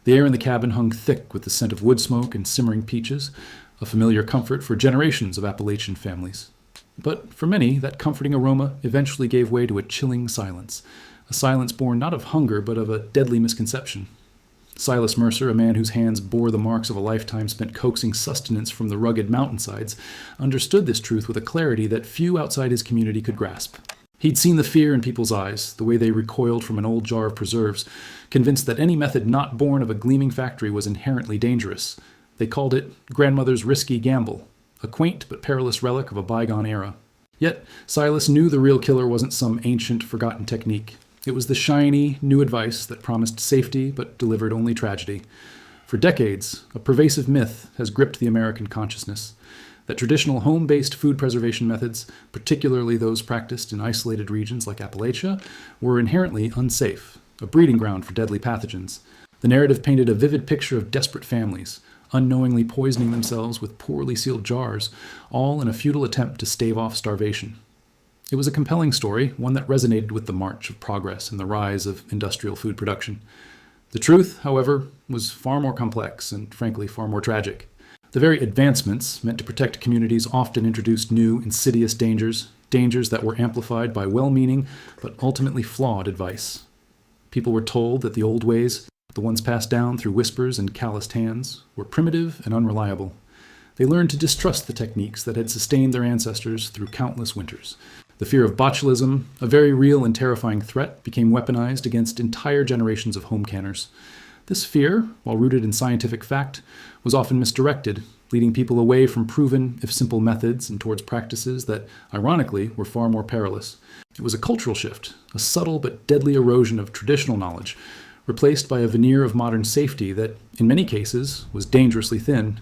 The air in the cabin hung thick with the scent of wood smoke and simmering peaches, a familiar comfort for generations of Appalachian families. But for many, that comforting aroma eventually gave way to a chilling silence, a silence born not of hunger but of a deadly misconception. Silas Mercer, a man whose hands bore the marks of a lifetime spent coaxing sustenance from the rugged mountainsides, understood this truth with a clarity that few outside his community could grasp. He'd seen the fear in people's eyes, the way they recoiled from an old jar of preserves, convinced that any method not born of a gleaming factory was inherently dangerous. They called it grandmother's risky gamble, a quaint but perilous relic of a bygone era. Yet Silas knew the real killer wasn't some ancient, forgotten technique. It was the shiny, new advice that promised safety but delivered only tragedy. For decades, a pervasive myth has gripped the American consciousness that traditional home-based food preservation methods, particularly those practiced in isolated regions like Appalachia, were inherently unsafe, a breeding ground for deadly pathogens. The narrative painted a vivid picture of desperate families, unknowingly poisoning themselves with poorly sealed jars, all in a futile attempt to stave off starvation. It was a compelling story, one that resonated with the march of progress and the rise of industrial food production. The truth, however, was far more complex and, frankly, far more tragic. The very advancements meant to protect communities often introduced new, insidious dangers that were amplified by well-meaning but ultimately flawed advice. People were told that the old ways, the ones passed down through whispers and calloused hands, were primitive and unreliable. They learned to distrust the techniques that had sustained their ancestors through countless winters. The fear of botulism, a very real and terrifying threat, became weaponized against entire generations of home canners. This fear, while rooted in scientific fact, was often misdirected, leading people away from proven, if simple, methods and towards practices that, ironically, were far more perilous. It was a cultural shift, a subtle but deadly erosion of traditional knowledge, replaced by a veneer of modern safety that, in many cases, was dangerously thin.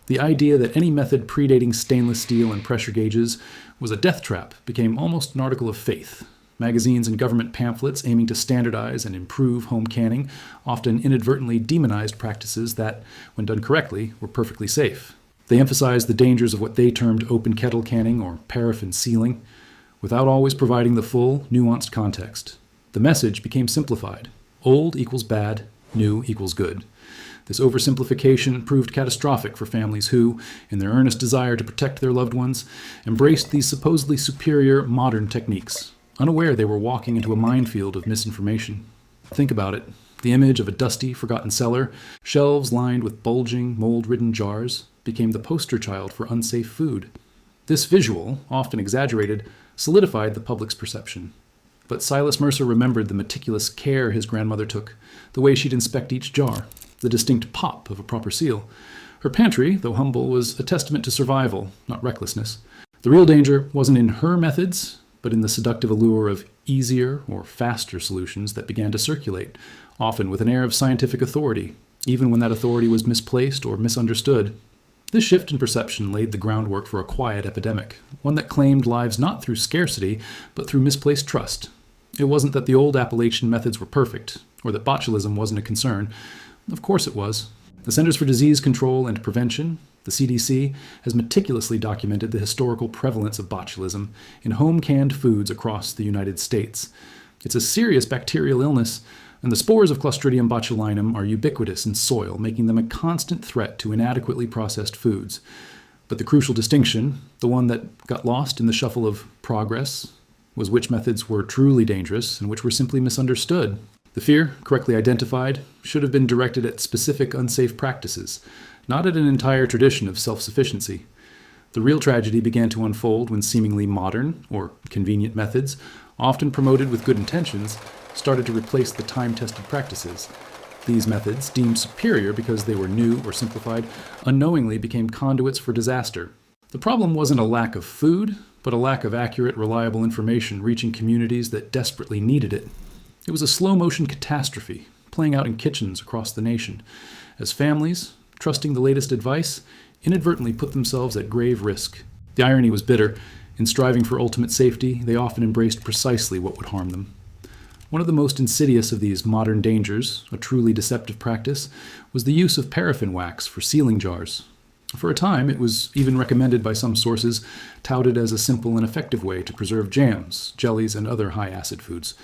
The idea that any method predating stainless steel and pressure gauges was a death trap became almost an article of faith. Magazines and government pamphlets aiming to standardize and improve home canning often inadvertently demonized practices that, when done correctly, were perfectly safe. They emphasized the dangers of what they termed open kettle canning or paraffin sealing, without always providing the full, nuanced context. The message became simplified. Old equals bad, new equals good. This oversimplification proved catastrophic for families who, in their earnest desire to protect their loved ones, embraced these supposedly superior modern techniques, unaware they were walking into a minefield of misinformation. Think about it. The image of a dusty, forgotten cellar, shelves lined with bulging, mold-ridden jars, became the poster child for unsafe food. This visual, often exaggerated, solidified the public's perception. But Silas Mercer remembered the meticulous care his grandmother took, the way she'd inspect each jar, the distinct pop of a proper seal. Her pantry, though humble, was a testament to survival, not recklessness. The real danger wasn't in her methods, but in the seductive allure of easier or faster solutions that began to circulate, often with an air of scientific authority, even when that authority was misplaced or misunderstood. This shift in perception laid the groundwork for a quiet epidemic, one that claimed lives not through scarcity, but through misplaced trust. It wasn't that the old Appalachian methods were perfect, or that botulism wasn't a concern. Of course it was. The Centers for Disease Control and Prevention, the CDC, has meticulously documented the historical prevalence of botulism in home-canned foods across the United States. It's a serious bacterial illness, and the spores of Clostridium botulinum are ubiquitous in soil, making them a constant threat to inadequately processed foods. But the crucial distinction, the one that got lost in the shuffle of progress, was which methods were truly dangerous and which were simply misunderstood. The fear, correctly identified, should have been directed at specific unsafe practices, not at an entire tradition of self-sufficiency. The real tragedy began to unfold when seemingly modern, or convenient methods, often promoted with good intentions, started to replace the time-tested practices. These methods, deemed superior because they were new or simplified, unknowingly became conduits for disaster. The problem wasn't a lack of food, but a lack of accurate, reliable information reaching communities that desperately needed it. It was a slow-motion catastrophe, playing out in kitchens across the nation, as families, trusting the latest advice, inadvertently put themselves at grave risk. The irony was bitter. In striving for ultimate safety, they often embraced precisely what would harm them. One of the most insidious of these modern dangers, a truly deceptive practice, was the use of paraffin wax for sealing jars. For a time, it was even recommended by some sources, touted as a simple and effective way to preserve jams, jellies, and other high-acid foods.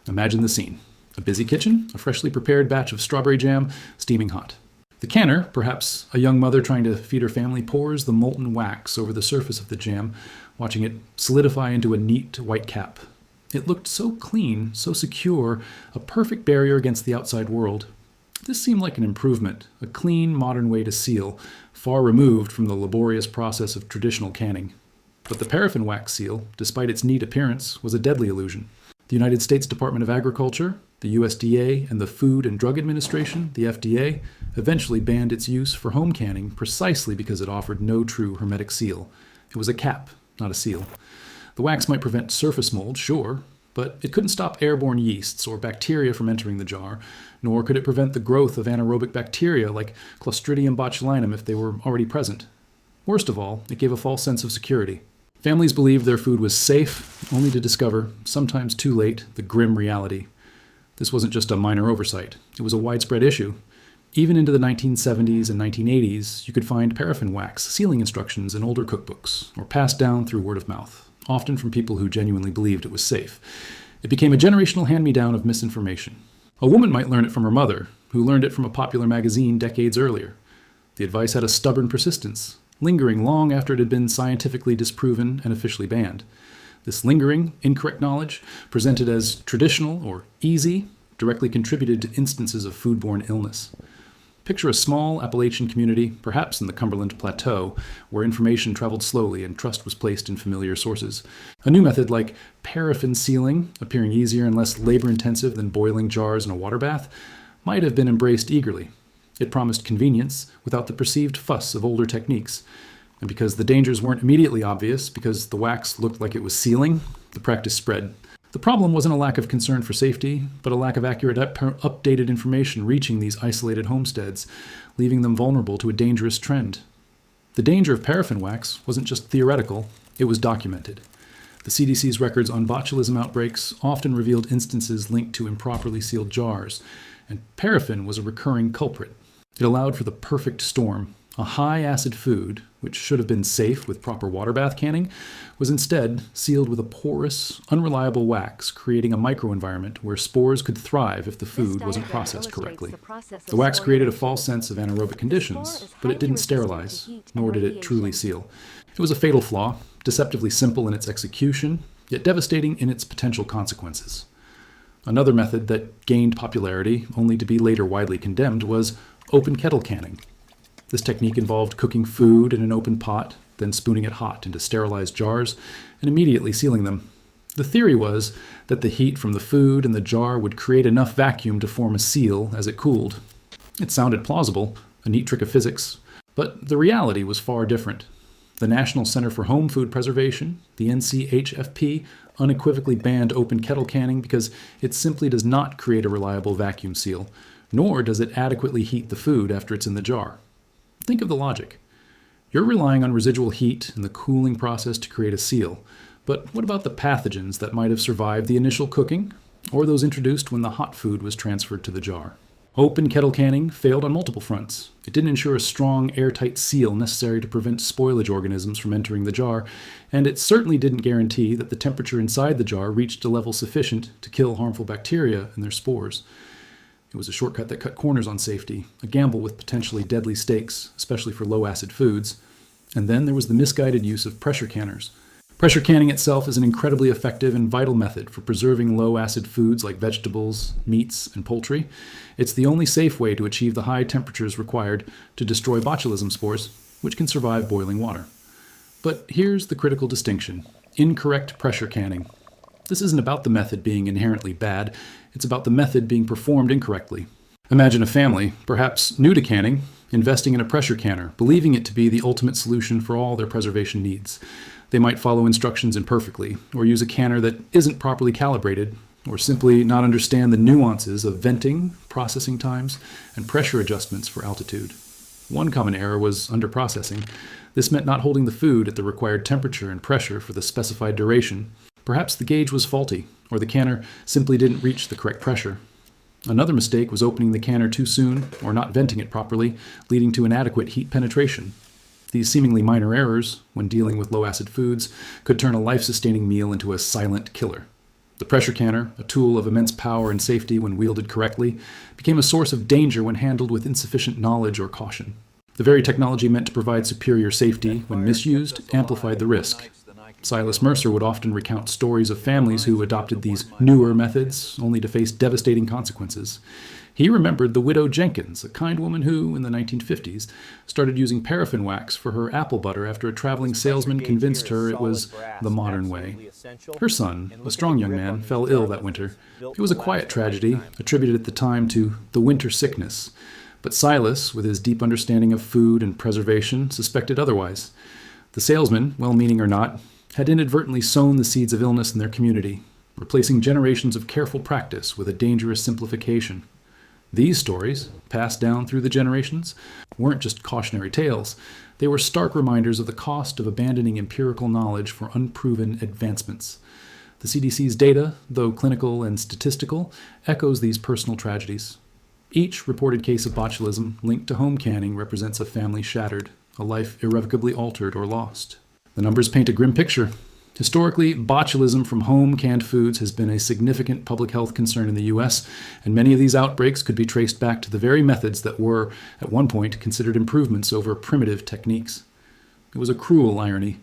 Imagine the scene. A busy kitchen, a freshly prepared batch of strawberry jam, steaming hot. The canner, perhaps a young mother trying to feed her family, pours the molten wax over the surface of the jam, watching it solidify into a neat white cap. It looked so clean, so secure, a perfect barrier against the outside world. This seemed like an improvement, a clean, modern way to seal, far removed from the laborious process of traditional canning. But the paraffin wax seal, despite its neat appearance, was a deadly illusion. The United States Department of Agriculture, the USDA, and the Food and Drug Administration, the FDA, eventually banned its use for home canning precisely because it offered no true hermetic seal. It was a cap, not a seal. The wax might prevent surface mold, sure, but it couldn't stop airborne yeasts or bacteria from entering the jar, nor could it prevent the growth of anaerobic bacteria like Clostridium botulinum if they were already present. Worst of all, it gave a false sense of security. Families believed their food was safe, only to discover, sometimes too late, the grim reality. This wasn't just a minor oversight. It was a widespread issue. Even into the 1970s and 1980s, you could find paraffin wax sealing instructions in older cookbooks, or passed down through word of mouth, often from people who genuinely believed it was safe. It became a generational hand-me-down of misinformation. A woman might learn it from her mother, who learned it from a popular magazine decades earlier. The advice had a stubborn persistence, lingering long after it had been scientifically disproven and officially banned. This lingering, incorrect knowledge, presented as traditional or easy, directly contributed to instances of foodborne illness. Picture a small Appalachian community, perhaps in the Cumberland Plateau, where information traveled slowly and trust was placed in familiar sources. A new method like paraffin sealing, appearing easier and less labor-intensive than boiling jars in a water bath, might have been embraced eagerly. It promised convenience without the perceived fuss of older techniques. And because the dangers weren't immediately obvious, because the wax looked like it was sealing, the practice spread. The problem wasn't a lack of concern for safety, but a lack of accurate updated information reaching these isolated homesteads, leaving them vulnerable to a dangerous trend. The danger of paraffin wax wasn't just theoretical, it was documented. The CDC's records on botulism outbreaks often revealed instances linked to improperly sealed jars, and paraffin was a recurring culprit. It allowed for the perfect storm. A high-acid food, which should have been safe with proper water bath canning, was instead sealed with a porous, unreliable wax, creating a microenvironment where spores could thrive if the food wasn't processed correctly. The wax created a false sense of anaerobic conditions, but it didn't sterilize, nor did it truly seal. It was a fatal flaw, deceptively simple in its execution, yet devastating in its potential consequences. Another method that gained popularity, only to be later widely condemned, was open kettle canning. This technique involved cooking food in an open pot, then spooning it hot into sterilized jars, and immediately sealing them. The theory was that the heat from the food and the jar would create enough vacuum to form a seal as it cooled. It sounded plausible, a neat trick of physics, but the reality was far different. The National Center for Home Food Preservation, the NCHFP, unequivocally banned open kettle canning because it simply does not create a reliable vacuum seal, nor does it adequately heat the food after it's in the jar. Think of the logic. You're relying on residual heat and the cooling process to create a seal, but what about the pathogens that might have survived the initial cooking, or those introduced when the hot food was transferred to the jar? Open kettle canning failed on multiple fronts. It didn't ensure a strong, airtight seal necessary to prevent spoilage organisms from entering the jar, and it certainly didn't guarantee that the temperature inside the jar reached a level sufficient to kill harmful bacteria and their spores. It was a shortcut that cut corners on safety, a gamble with potentially deadly stakes, especially for low-acid foods. And then there was the misguided use of pressure canners. Pressure canning itself is an incredibly effective and vital method for preserving low-acid foods like vegetables, meats, and poultry. It's the only safe way to achieve the high temperatures required to destroy botulism spores, which can survive boiling water. But here's the critical distinction: incorrect pressure canning. This isn't about the method being inherently bad, it's about the method being performed incorrectly. Imagine a family, perhaps new to canning, investing in a pressure canner, believing it to be the ultimate solution for all their preservation needs. They might follow instructions imperfectly, or use a canner that isn't properly calibrated, or simply not understand the nuances of venting, processing times, and pressure adjustments for altitude. One common error was underprocessing. This meant not holding the food at the required temperature and pressure for the specified duration. Perhaps the gauge was faulty, or the canner simply didn't reach the correct pressure. Another mistake was opening the canner too soon, or not venting it properly, leading to inadequate heat penetration. These seemingly minor errors, when dealing with low-acid foods, could turn a life-sustaining meal into a silent killer. The pressure canner, a tool of immense power and safety when wielded correctly, became a source of danger when handled with insufficient knowledge or caution. The very technology meant to provide superior safety, when misused, amplified the risk. Silas Mercer would often recount stories of families who adopted these newer methods, only to face devastating consequences. He remembered the widow Jenkins, a kind woman who, in the 1950s, started using paraffin wax for her apple butter after a traveling salesman convinced her it was the modern way. Her son, a strong young man, fell ill that winter. It was a quiet tragedy, attributed at the time to the winter sickness. But Silas, with his deep understanding of food and preservation, suspected otherwise. The salesman, well-meaning or not, had inadvertently sown the seeds of illness in their community, replacing generations of careful practice with a dangerous simplification. These stories, passed down through the generations, weren't just cautionary tales. They were stark reminders of the cost of abandoning empirical knowledge for unproven advancements. The CDC's data, though clinical and statistical, echoes these personal tragedies. Each reported case of botulism linked to home canning represents a family shattered, a life irrevocably altered or lost. The numbers paint a grim picture. Historically, botulism from home canned foods has been a significant public health concern in the U.S., and many of these outbreaks could be traced back to the very methods that were, at one point, considered improvements over primitive techniques. It was a cruel irony.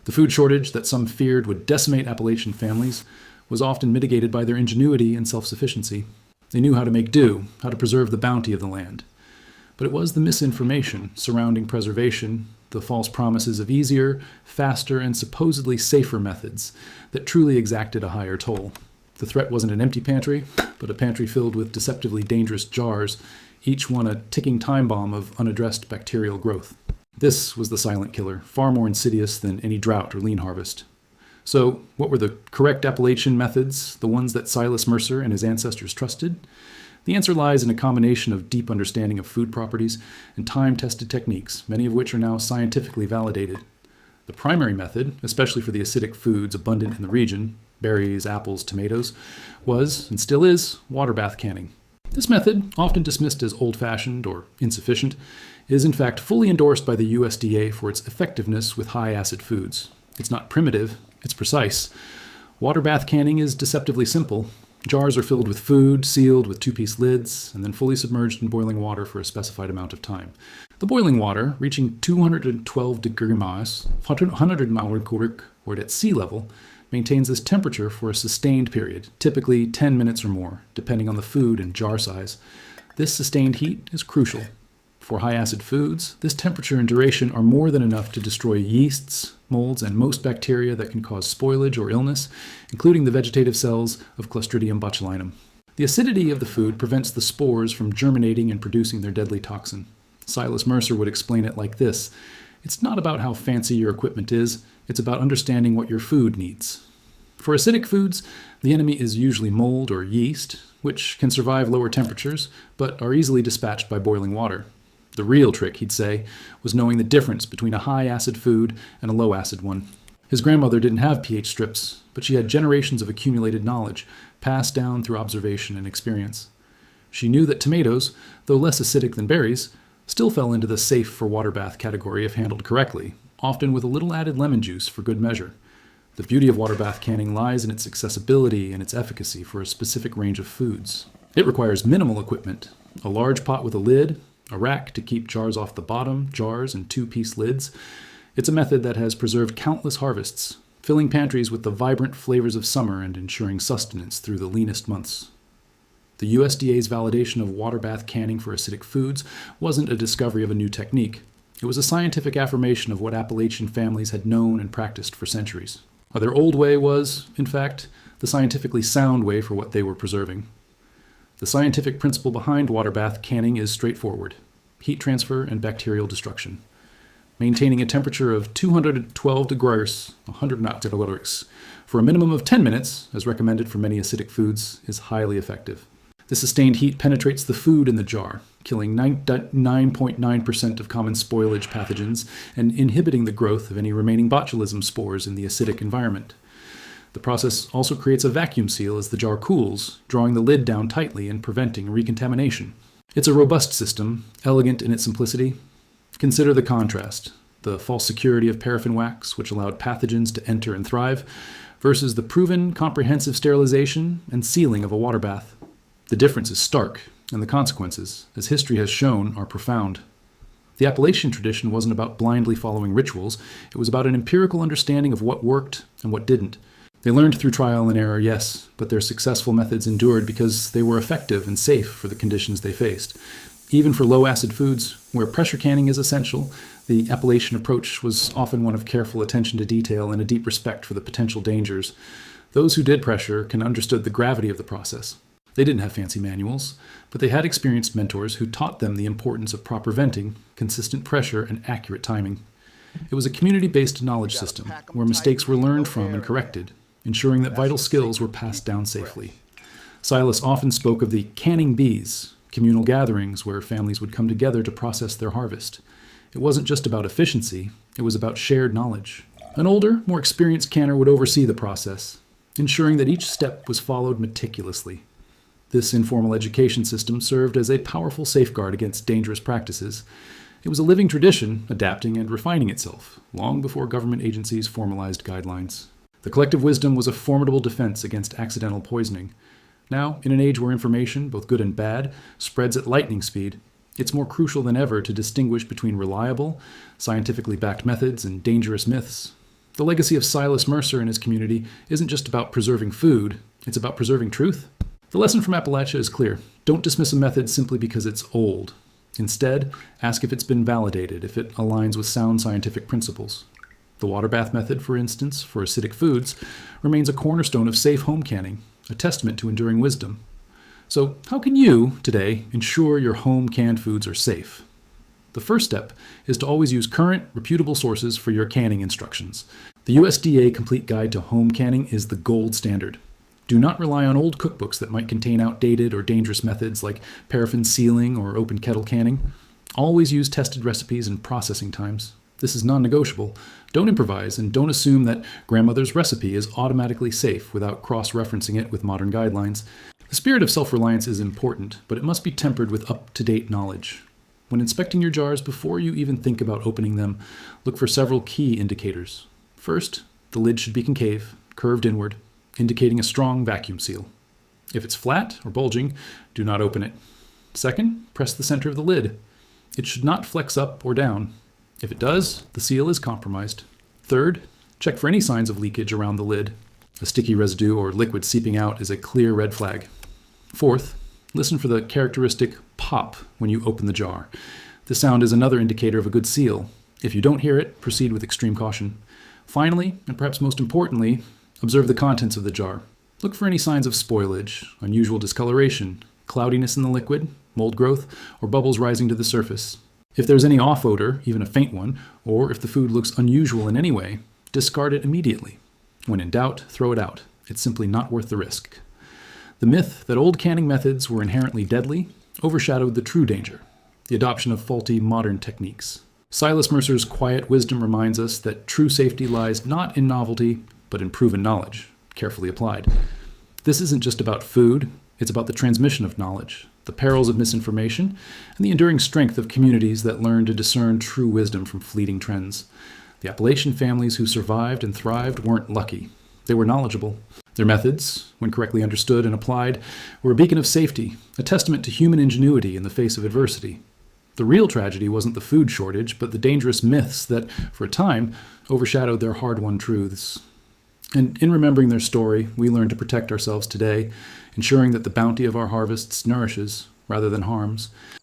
The food shortage that some feared would decimate Appalachian families was often mitigated by their ingenuity and self-sufficiency. They knew how to make do, how to preserve the bounty of the land. But it was the misinformation surrounding preservation, the false promises of easier, faster, and supposedly safer methods that truly exacted a higher toll. The threat wasn't an empty pantry, but a pantry filled with deceptively dangerous jars, each one a ticking time bomb of unaddressed bacterial growth. This was the silent killer, far more insidious than any drought or lean harvest. So, what were the correct Appalachian methods, the ones that Silas Mercer and his ancestors trusted? The answer lies in a combination of deep understanding of food properties and time-tested techniques, many of which are now scientifically validated. The primary method, especially for the acidic foods abundant in the region, berries, apples, tomatoes, was, and still is, water bath canning. This method, often dismissed as old-fashioned or insufficient, is in fact fully endorsed by the USDA for its effectiveness with high-acid foods. It's not primitive, it's precise. Water bath canning is deceptively simple. Jars are filled with food, sealed with two-piece lids, and then fully submerged in boiling water for a specified amount of time. The boiling water, reaching 212 degrees, 100 miles or at sea level, maintains this temperature for a sustained period, typically 10 minutes or more, depending on the food and jar size. This sustained heat is crucial. For high-acid foods, this temperature and duration are more than enough to destroy yeasts, molds, and most bacteria that can cause spoilage or illness, including the vegetative cells of Clostridium botulinum. The acidity of the food prevents the spores from germinating and producing their deadly toxin. Silas Mercer would explain it like this: it's not about how fancy your equipment is, it's about understanding what your food needs. For acidic foods, the enemy is usually mold or yeast, which can survive lower temperatures, but are easily dispatched by boiling water. The real trick, he'd say, was knowing the difference between a high-acid food and a low-acid one. His grandmother didn't have pH strips, but she had generations of accumulated knowledge, passed down through observation and experience. She knew that tomatoes, though less acidic than berries, still fell into the safe for water bath category if handled correctly, often with a little added lemon juice for good measure. The beauty of water bath canning lies in its accessibility and its efficacy for a specific range of foods. It requires minimal equipment, a large pot with a lid, a rack to keep jars off the bottom, jars and two-piece lids. It's a method that has preserved countless harvests, filling pantries with the vibrant flavors of summer and ensuring sustenance through the leanest months. The USDA's validation of water bath canning for acidic foods wasn't a discovery of a new technique. It was a scientific affirmation of what Appalachian families had known and practiced for centuries. Their old way was, in fact, the scientifically sound way for what they were preserving. The scientific principle behind water bath canning is straightforward: heat transfer and bacterial destruction. Maintaining a temperature of 212 degrees, 100 degrees, for a minimum of 10 minutes, as recommended for many acidic foods, is highly effective. The sustained heat penetrates the food in the jar, killing 9.9% of common spoilage pathogens and inhibiting the growth of any remaining botulism spores in the acidic environment. The process also creates a vacuum seal as the jar cools, drawing the lid down tightly and preventing recontamination. It's a robust system, elegant in its simplicity. Consider the contrast: the false security of paraffin wax, which allowed pathogens to enter and thrive, versus the proven comprehensive sterilization and sealing of a water bath. The difference is stark, and the consequences, as history has shown, are profound. The Appalachian tradition wasn't about blindly following rituals. It was about an empirical understanding of what worked and what didn't. They learned through trial and error, yes, but their successful methods endured because they were effective and safe for the conditions they faced. Even for low-acid foods, where pressure canning is essential, the Appalachian approach was often one of careful attention to detail and a deep respect for the potential dangers. Those who did pressure can understood the gravity of the process. They didn't have fancy manuals, but they had experienced mentors who taught them the importance of proper venting, consistent pressure, and accurate timing. It was a community-based knowledge system where mistakes were learned from and corrected, ensuring that vital skills were passed down safely. Silas often spoke of the canning bees, communal gatherings where families would come together to process their harvest. It wasn't just about efficiency, it was about shared knowledge. An older, more experienced canner would oversee the process, ensuring that each step was followed meticulously. This informal education system served as a powerful safeguard against dangerous practices. It was a living tradition, adapting and refining itself, long before government agencies formalized guidelines. The collective wisdom was a formidable defense against accidental poisoning. Now, in an age where information, both good and bad, spreads at lightning speed, it's more crucial than ever to distinguish between reliable, scientifically backed methods and dangerous myths. The legacy of Silas Mercer and his community isn't just about preserving food, it's about preserving truth. The lesson from Appalachia is clear. Don't dismiss a method simply because it's old. Instead, ask if it's been validated, if it aligns with sound scientific principles. The water bath method, for instance, for acidic foods, remains a cornerstone of safe home canning, a testament to enduring wisdom. So, how can you, today, ensure your home canned foods are safe? The first step is to always use current, reputable sources for your canning instructions. The USDA Complete Guide to Home Canning is the gold standard. Do not rely on old cookbooks that might contain outdated or dangerous methods like paraffin sealing or open kettle canning. Always use tested recipes and processing times. This is non-negotiable. Don't improvise and don't assume that grandmother's recipe is automatically safe without cross-referencing it with modern guidelines. The spirit of self-reliance is important, but it must be tempered with up-to-date knowledge. When inspecting your jars before you even think about opening them, look for several key indicators. First, the lid should be concave, curved inward, indicating a strong vacuum seal. If it's flat or bulging, do not open it. Second, press the center of the lid. It should not flex up or down. If it does, the seal is compromised. Third, check for any signs of leakage around the lid. A sticky residue or liquid seeping out is a clear red flag. Fourth, listen for the characteristic pop when you open the jar. This sound is another indicator of a good seal. If you don't hear it, proceed with extreme caution. Finally, and perhaps most importantly, observe the contents of the jar. Look for any signs of spoilage, unusual discoloration, cloudiness in the liquid, mold growth, or bubbles rising to the surface. If there's any off odor, even a faint one, or if the food looks unusual in any way, discard it immediately. When in doubt, throw it out. It's simply not worth the risk. The myth that old canning methods were inherently deadly overshadowed the true danger, the adoption of faulty modern techniques. Silas Mercer's quiet wisdom reminds us that true safety lies not in novelty, but in proven knowledge, carefully applied. This isn't just about food, it's about the transmission of knowledge, the perils of misinformation, and the enduring strength of communities that learn to discern true wisdom from fleeting trends. The Appalachian families who survived and thrived weren't lucky. They were knowledgeable. Their methods, when correctly understood and applied, were a beacon of safety, a testament to human ingenuity in the face of adversity. The real tragedy wasn't the food shortage, but the dangerous myths that, for a time, overshadowed their hard-won truths. And in remembering their story, we learn to protect ourselves today, ensuring that the bounty of our harvests nourishes rather than harms.